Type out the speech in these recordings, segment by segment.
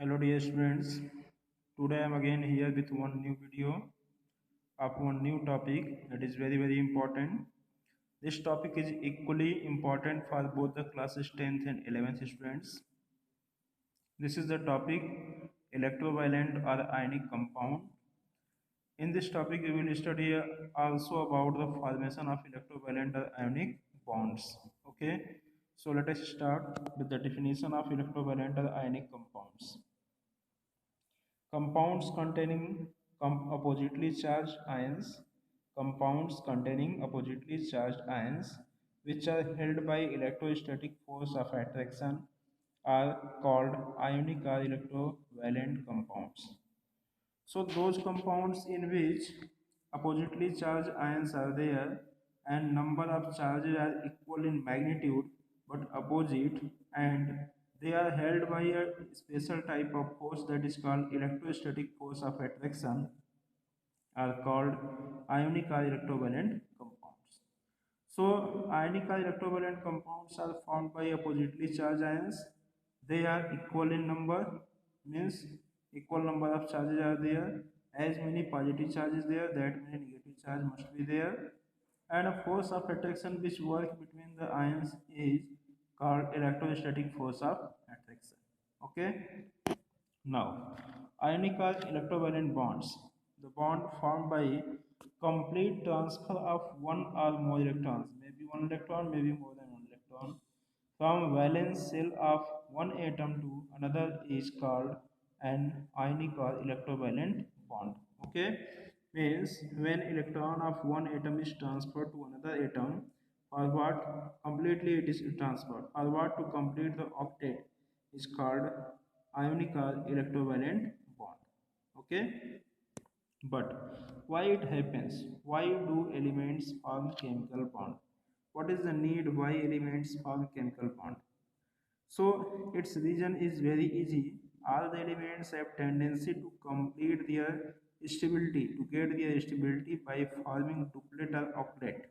Hello dear students, today I am again here with one new video of one new topic that is very important. This topic is equally important for both the classes 10th and 11th students. This is the topic electrovalent or ionic compound. In this topic we will study also about the formation of electrovalent or ionic bonds. Okay, so let us start with the definition of electrovalent or ionic compounds. Compounds containing oppositely charged ions. Compounds containing oppositely charged ions which are held by electrostatic force of attraction are called ionic or electrovalent compounds. So those compounds in which oppositely charged ions are there and number of charges are equal in magnitude but opposite, and they are held by a special type of force that is called electrostatic force of attraction are called ionic or electrovalent compounds. So ionic or electrovalent compounds are formed by oppositely charged ions. They are equal in number, means equal number of charges are there. As many positive charges there, that many negative charge must be there. And a force of attraction which work between the ions is called electrostatic force of attraction. Okay. Now, ionic or electrovalent bonds. The bond formed by complete transfer of one or more electrons, maybe one electron, maybe more than one electron, from valence shell of one atom to another is called an ionic or electrovalent bond. Okay, means when electron of one atom is transferred to another atom, for what completely it is transferred, for what to complete the octet is called ionic or electrovalent bond. Okay, but why it happens? Why do elements form chemical bond? What is the need why elements form chemical bond? So its reason is very easy. All the elements have tendency to complete their stability, to get their stability by forming duplet or octet.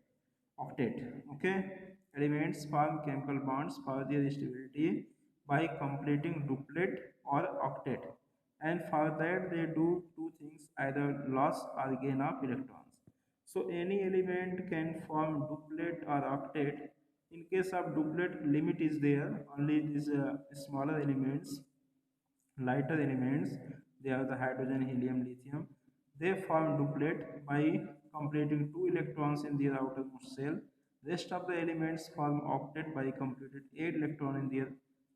Okay, elements form chemical bonds for their stability by completing duplet or octet, and for that they do two things: either loss or gain of electrons. So any element can form duplet or octet. In case of duplet, limit is there, only these smaller elements, lighter elements, they are the hydrogen, helium, lithium, they form duplet by completing two electrons in their outermost shell. Rest of the elements form octet by completed 8 electron in their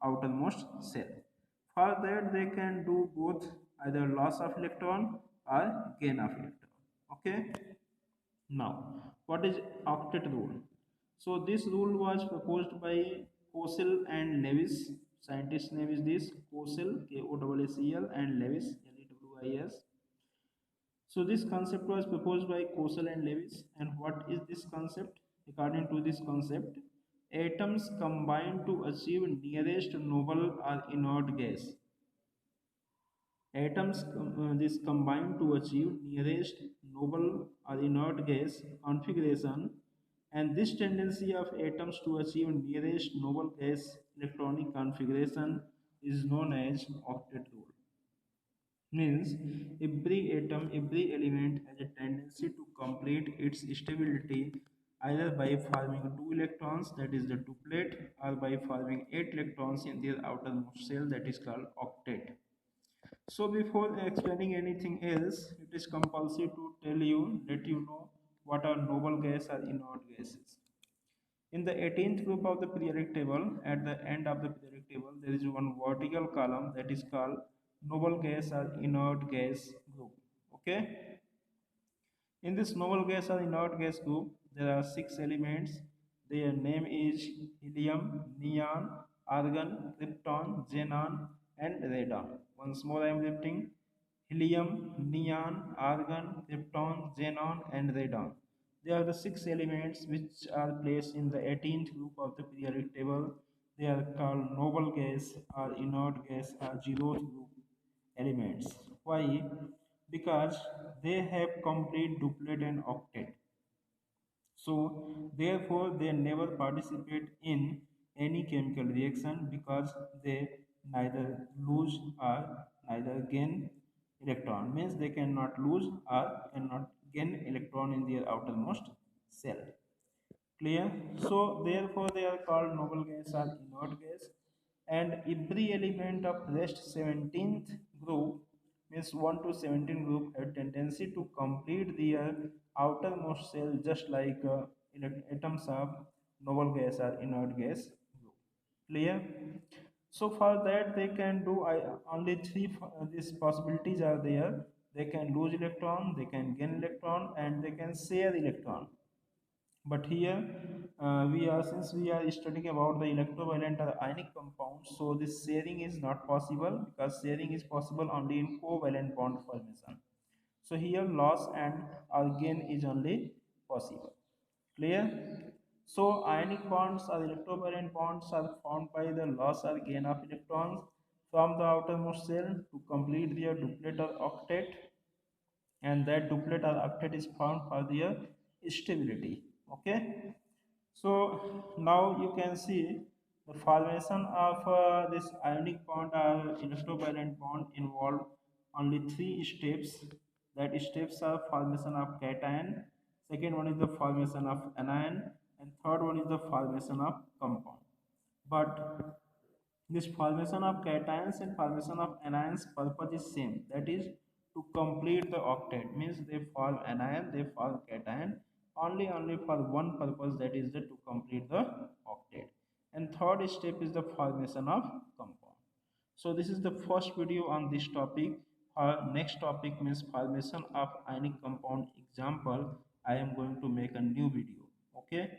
outermost shell. For that they can do both, either loss of electron or gain of electron. Okay, now, what is octet rule? So this rule was proposed by Kosel and Lewis. Scientist name is this Kosel, K-O-S-E-L, and Lewis, L-E-W-I-S. So this concept was proposed by Kosel and Lewis. And what is this concept? According to this concept, atoms combine to achieve nearest noble or inert gas. Atoms this combine to achieve nearest noble or inert gas configuration, and this tendency of atoms to achieve nearest noble gas electronic configuration is known as octet rule. Means every atom, every element has a tendency to complete its stability either by forming two electrons, that is the duplet, or by forming 8 electrons in their outermost shell, that is called octet. So before explaining anything else, it is compulsory to tell you, let you know what are noble gas or inert gases. In the 18th group of the periodic table, at the end of the periodic table, there is one vertical column that is called noble gas or inert gas group. Okay. In this noble gas or inert gas group, there are 6 elements. Their name is helium, neon, argon, krypton, xenon, and radon. Once more I am repeating: helium, neon, argon, krypton, xenon, and radon. They are the 6 elements which are placed in the 18th group of the periodic table. They are called noble gas or inert gas or zeroth group elements. Why? Because they have complete duplet and octet. So therefore they never participate in any chemical reaction because they neither lose or neither gain electron, means they cannot lose or cannot gain electron in their outermost shell. Clear? So therefore they are called noble gas or inert gas. And every element of rest 17th group, means 1 to 17 group, have tendency to complete their outermost shell just like atoms of noble gas or inert gas group. Clear? So for that they can do only three these possibilities are there. They can lose electron, they can gain electron, and they can share electron. But here we are, since we are studying about the electrovalent or ionic compounds, so this sharing is not possible, because sharing is possible only in covalent bond formation. So here loss and or gain is only possible. Clear? So ionic bonds or electrovalent bonds are formed by the loss or gain of electrons from the outermost shell to complete their duplet or octet, and that duplet or octet is found for their stability. Okay, so now you can see the formation of this ionic bond or electrovalent bond involve only three steps. That steps are formation of cation, second one is the formation of anion, and third one is the formation of compound. But this formation of cations and formation of anions purpose is same. That is to complete the octet. Means they form anion, they form cation only for one purpose. That is to complete the octet. And third step is the formation of compound. So this is the first video on this topic. Our next topic means formation of ionic compound example. I am going to make a new video. Okay.